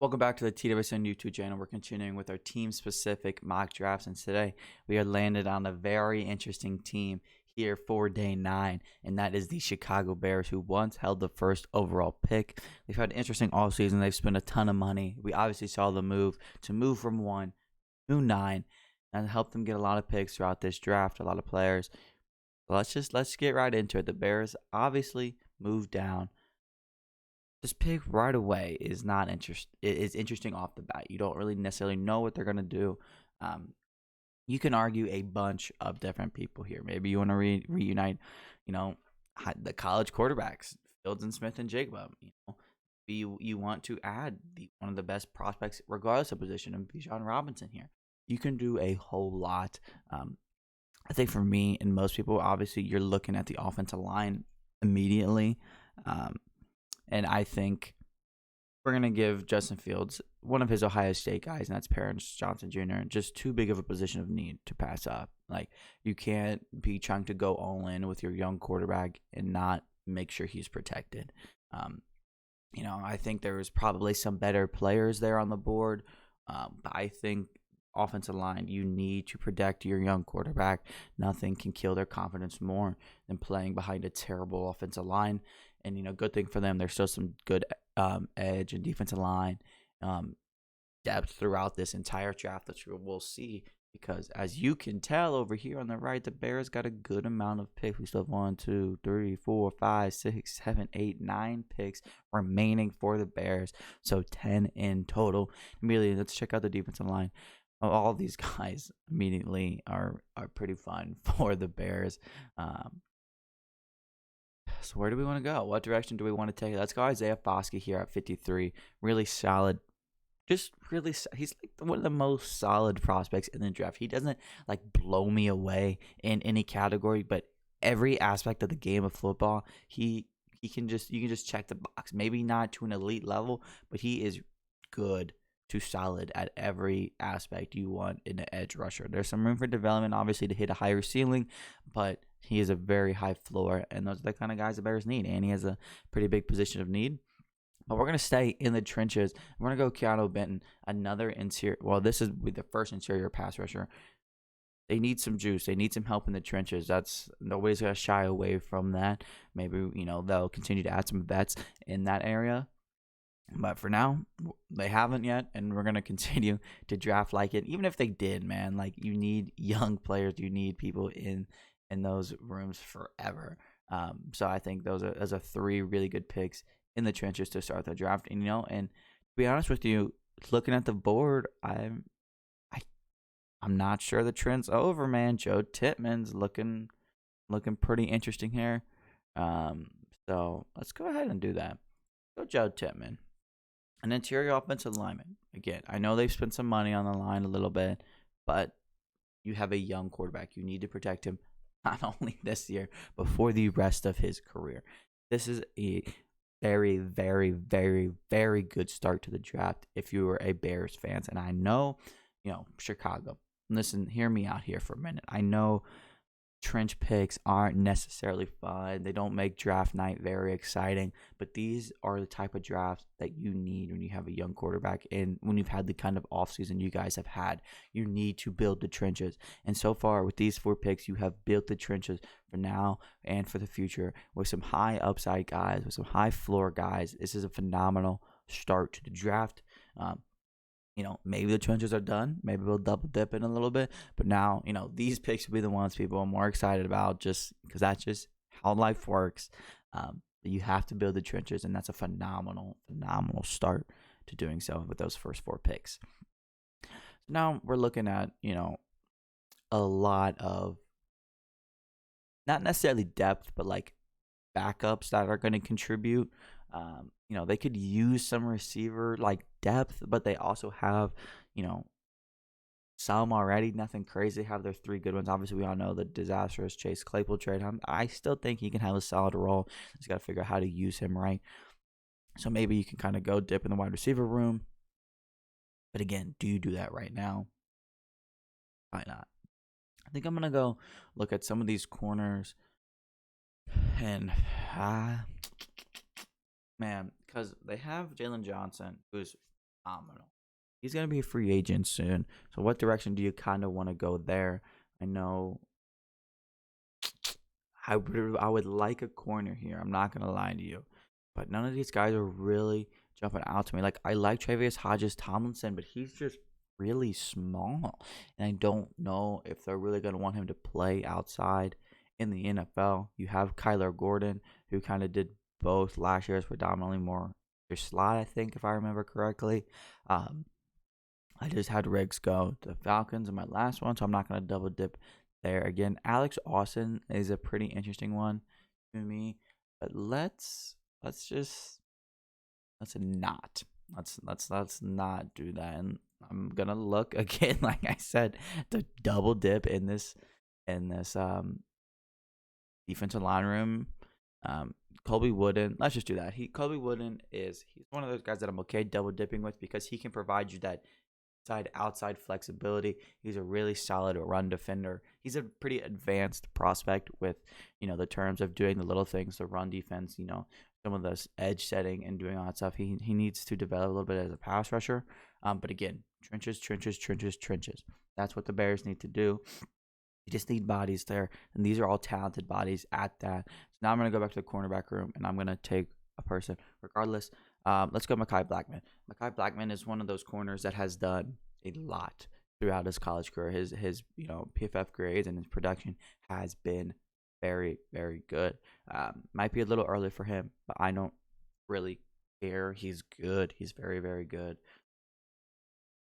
Welcome back to the TWSN YouTube channel. We're continuing with our team-specific mock drafts, and today we are landed on a very interesting team here for day 9, and that is the Chicago Bears, who once held the first overall pick. They've had an interesting offseason. They've spent a ton of money. We obviously saw the move from 1 to 9, and helped them get a lot of picks throughout this draft, a lot of players. Let's get right into it. The Bears obviously moved down. This pick right away is not It's interesting off the bat. You don't really necessarily know what they're gonna do. Um, you can argue a bunch of different people here. Maybe you want to reunite, you know, the college quarterbacks, Fields and Smith and Jigba. You want to add one of the best prospects, regardless of position, of Bijan Robinson here. You can do a whole lot. I think for me and most people, obviously, you're looking at the offensive line immediately. Um, and I think we're going to give Justin Fields one of his Ohio State guys, and that's Paris Johnson Jr., just too big of a position of need to pass up. Like, you can't be trying to go all in with your young quarterback and not make sure he's protected. I think there was probably some better players there on the board, but I think offensive line, you need to protect your young quarterback. Nothing can kill their confidence more than playing behind a terrible offensive line. And, good thing for them, there's still some good edge and defensive line depth throughout this entire draft that we'll see. Because as you can tell over here on the right, the Bears got a good amount of picks. We still have 1, 2, 3, 4, 5, 6, 7, 8, 9 picks remaining for the Bears. So 10 in total. Immediately, let's check out the defensive line. All these guys immediately are pretty fun for the Bears. So where do we want to go? What direction do we want to take? Let's go Isaiah Foskey here at 53. Really solid. He's like one of the most solid prospects in the draft. He doesn't like blow me away in any category, but every aspect of the game of football, you can just check the box. Maybe not to an elite level, but he is good to solid at every aspect you want in an edge rusher. There's some room for development, obviously, to hit a higher ceiling, but he is a very high floor, and those are the kind of guys the Bears need. And he has a pretty big position of need. But we're going to stay in the trenches. We're going to go Keanu Benton, another interior. Well, this is the first interior pass rusher. They need some juice. They need some help in the trenches. Nobody's going to shy away from that. Maybe, they'll continue to add some vets in that area. But for now, they haven't yet, and we're going to continue to draft like it. Even if they did, man, like, you need young players. You need people in those rooms forever. So I think those are 3 really good picks in the trenches to start the draft. And and to be honest with you, looking at the board, I'm not sure the trend's over, man. Joe Tippmann's looking pretty interesting here. So let's go ahead and do that. Go Joe Tippmann. An interior offensive lineman. Again, I know they've spent some money on the line a little bit, but you have a young quarterback. You need to protect him not only this year, but for the rest of his career. This is a very, very, very, very good start to the draft if you were a Bears fan. And I know, Chicago. Listen, hear me out here for a minute. I know trench picks aren't necessarily fun. They don't make draft night very exciting, but these are the type of drafts that you need when you have a young quarterback and when you've had the kind of offseason you guys have had. You need to build the trenches. And so far with these 4 picks, you have built the trenches for now and for the future with some high upside guys, with some high floor guys. This is a phenomenal start to the draft. Maybe the trenches are done. Maybe we'll double dip in a little bit. But now, these picks will be the ones people are more excited about just because that's just how life works. You have to build the trenches, and that's a phenomenal start to doing so with those first 4 picks. Now we're looking at, a lot of not necessarily depth, but like backups that are going to contribute. They could use some receiver like depth, but they also have, some already. Nothing crazy. Have their 3 good ones. Obviously, we all know the disastrous Chase Claypool trade. I still think he can have a solid role. Just got to figure out how to use him right. So maybe you can kind of go dip in the wide receiver room. But again, do you do that right now? Why not? I think I'm going to go look at some of these corners. And, man, because they have Jalen Johnson, who's phenomenal. He's going to be a free agent soon. So what direction do you kind of want to go there? I know I would like a corner here. I'm not gonna lie to you, but none of these guys are really jumping out to me. Like I like Travius Hodges Tomlinson, but he's just really small, and I don't know if they're really gonna want him to play outside in the NFL. You have Kyler Gordon, who kind of did both last year, is predominantly more your slot, I think, if I remember correctly. Um, I just had Riggs go to the Falcons in my last one, so I'm not going to double dip there again. Alex Austin is a pretty interesting one to me, but let's not do that. And I'm gonna look again, like I said, to double dip in this defensive line room. Colby Wooden, let's just do that. Colby Wooden he's one of those guys that I'm okay double dipping with because he can provide you that outside flexibility. He's a really solid run defender. He's a pretty advanced prospect with, the terms of doing the little things, the run defense, some of this edge setting and doing all that stuff. He needs to develop a little bit as a pass rusher. But again, trenches. That's what the Bears need to do. You just need bodies there, and these are all talented bodies at that. So now I'm going to go back to the cornerback room, and I'm going to take a person. Regardless, let's go Mekhi Blackman. Mekhi Blackman is one of those corners that has done a lot throughout his college career. His PFF grades and his production has been very, very good. Might be a little early for him, but I don't really care. He's good. He's very, very good.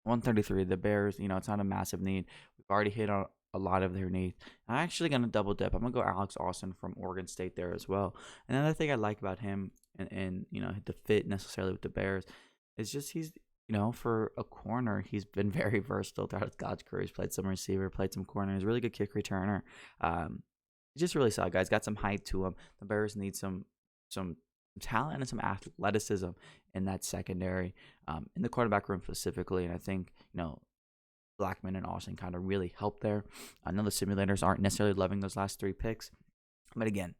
133. The Bears, it's not a massive need. We've already hit on a lot of their needs. I'm actually going to double dip. I'm going to go Alex Austin from Oregon State there as well. Another thing I like about him and the fit necessarily with the Bears is just he's, for a corner, he's been very versatile throughout his college career. He's played some receiver, played some corner. He's a really good kick returner. He's just really solid, guys. Got some height to him. The Bears need some talent and some athleticism in that secondary, in the quarterback room specifically. And I think, Blackman and Austin kind of really helped there. I know the simulators aren't necessarily loving those last 3 picks, but again,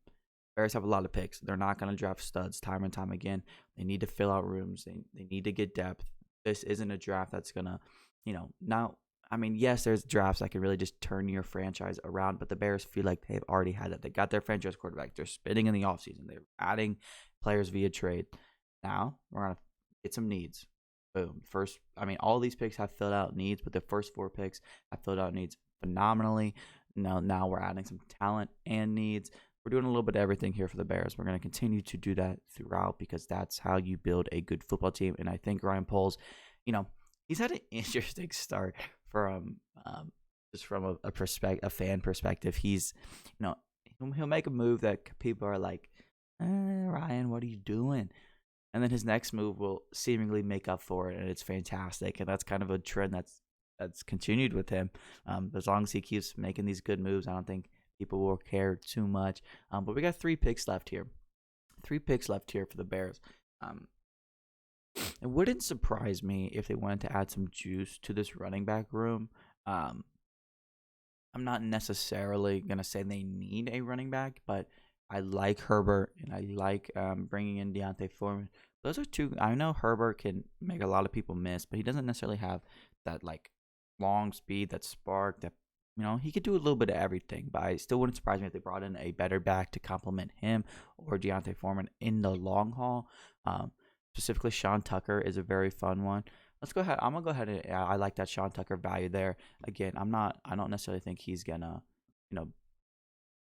Bears have a lot of picks. They're not going to draft studs time and time again. They need to fill out rooms. They need to get depth. This isn't a draft that's going to, now, yes, there's drafts that can really just turn your franchise around, but the Bears feel like they've already had it. They got their franchise quarterback. They're spending in the offseason. They're adding players via trade. Now, we're going to get some needs. Boom. All these picks have filled out needs, but the first 4 picks have filled out needs phenomenally. Now we're adding some talent and needs. We're doing a little bit of everything here for the Bears. We're going to continue to do that throughout because that's how you build a good football team. And I think Ryan Poles, he's had an interesting start from just from a fan perspective. He's, he'll make a move that people are like, Ryan, what are you doing? And then his next move will seemingly make up for it, and it's fantastic. And that's kind of a trend that's continued with him. As long as he keeps making these good moves, I don't think people will care too much. But we got 3 picks left here. 3 picks left here for the Bears. It wouldn't surprise me if they wanted to add some juice to this running back room. I'm not necessarily going to say they need a running back, but I like Herbert, and I like bringing in Deontay Foreman. Those are 2. I know Herbert can make a lot of people miss, but he doesn't necessarily have that long speed, that spark, that he could do a little bit of everything. But I still wouldn't surprise me if they brought in a better back to complement him or Deontay Foreman in the long haul. Specifically, Sean Tucker is a very fun one. Let's go ahead. I'm gonna go ahead and I like that Sean Tucker value there. Again, I don't necessarily think he's gonna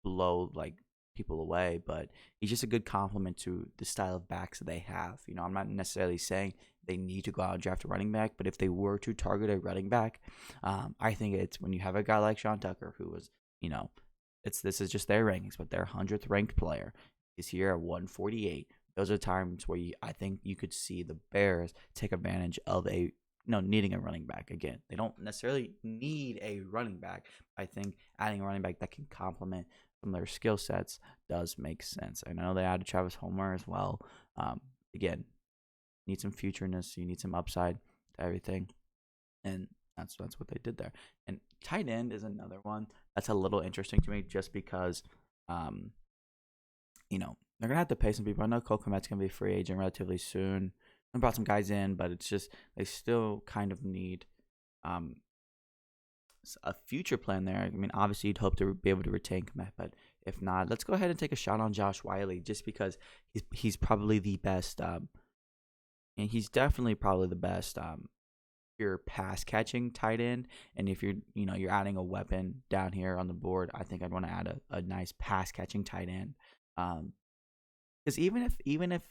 blow people away, but he's just a good complement to the style of backs that they have. I'm not necessarily saying they need to go out and draft a running back, but if they were to target a running back, I think it's when you have a guy like Sean Tucker, who was, this is just their rankings, but their 100th ranked player is here at 148. Those are times where I think you could see the Bears take advantage of needing a running back. Again, they don't necessarily need a running back. I think adding a running back that can complement from their skill sets does make sense. I know they added Travis Homer as well. Again, need some futureness. You need some upside to everything, and that's what they did there. And tight end is another one that's a little interesting to me, just because, they're gonna have to pay some people. I know Cole Kmet's gonna be a free agent relatively soon. I brought some guys in, but it's just they still kind of need um a future plan there. I mean, obviously, you'd hope to be able to retain Kmet, but if not, let's go ahead and take a shot on Josh Wiley just because he's probably the best. And he's definitely probably the best pure pass catching tight end. And if you're adding a weapon down here on the board, I think I'd want to add a nice pass catching tight end. Because even if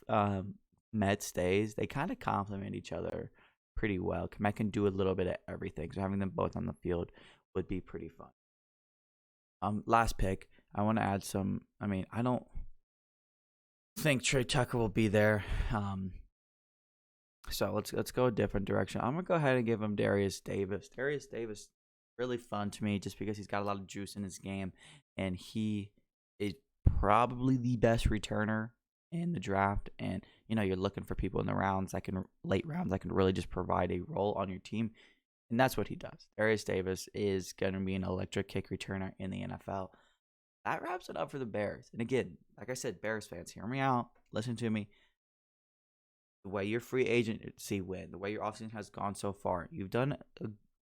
Met stays, they kind of complement each other pretty well. Met can do a little bit of everything, so having them both on the field would be pretty fun. Last pick, I want to add some. I mean, I don't think Trey Tucker will be there. So let's go a different direction. I'm gonna go ahead and give him Darius Davis. Darius Davis, really fun to me just because he's got a lot of juice in his game, and he is probably the best returner in the draft. And you're looking for people in the late rounds that can really just provide a role on your team, and that's what he does. Darius Davis is gonna be an electric kick returner in the NFL. That wraps it up for the Bears. And again, like I said, Bears fans, hear me out. Listen to me. The way your free agency went, the way your offseason has gone so far, you've done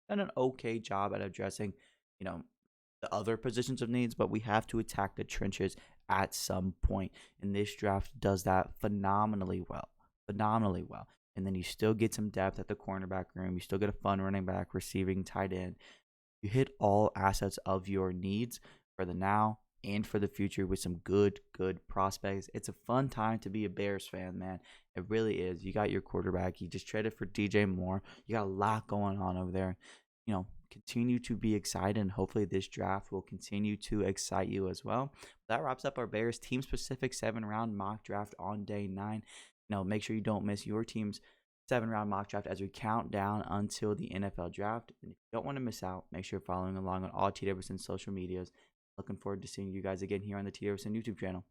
an okay job at addressing, the other positions of needs, but we have to attack the trenches at some point. And this draft does that phenomenally well. Phenomenally well. And then you still get some depth at the cornerback room. You still get a fun running back, receiving, tight end. You hit all assets of your needs for the now and for the future with some good prospects. It's a fun time to be a Bears fan, man. It really is. You got your quarterback. You just traded for DJ Moore. You got a lot going on over there. Continue to be excited, and hopefully this draft will continue to excite you as well. That wraps up our Bears team-specific 7-round mock draft on day 9. Make sure you don't miss your team's 7-round mock draft as we count down until the NFL draft. And if you don't want to miss out, make sure you're following along on all TWSN social medias. Looking forward to seeing you guys again here on the TWSN YouTube channel.